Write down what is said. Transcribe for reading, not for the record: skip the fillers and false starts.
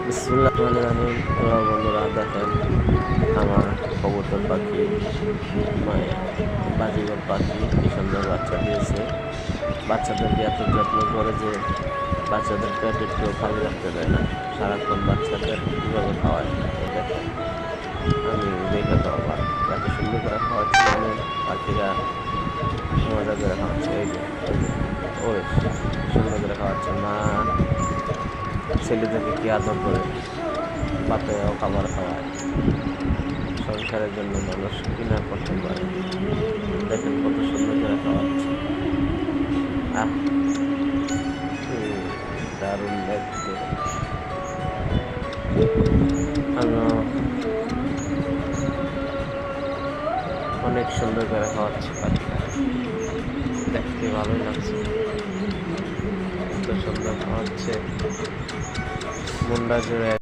বিসমিল্লাহির রহমানির রহিম। হ্যালো বন্ধুরা, দেখেন আমার কবুতর পাখি বাজিগর পাখি কি সুন্দর বাচ্চা দিয়েছে। বাচ্চাদেরকে এত যত্ন করে যে বাচ্চাদের পেট একটু খালি রাখতে দেয় না, সারাক্ষণ বাচ্চাদের কীভাবে খাওয়ায় এই দেখেন। আমি দেখে তো আবার এত সুন্দর করে খাওয়াচ্ছি, মানে পাখিরা মজা করে খাওয়াচ্ছে। এই যে ওই সুন্দর করে খাওয়াচ্ছে মা, ছেলেদেরকে কি আদর করে বাপেও খাবার খাওয়ায়। সংসারের জন্য মানুষ কিনা করতে পারে, দেখেন কত সুন্দর করে খাওয়াচ্ছে। আহ দারুণ দেখতে। অনেক সুন্দর করে খাওয়াচ্ছে পাখিটা, দেখতে ভালোই লাগছে। এত সুন্দর খাওয়াচ্ছে, মুন্ডা জুড়ে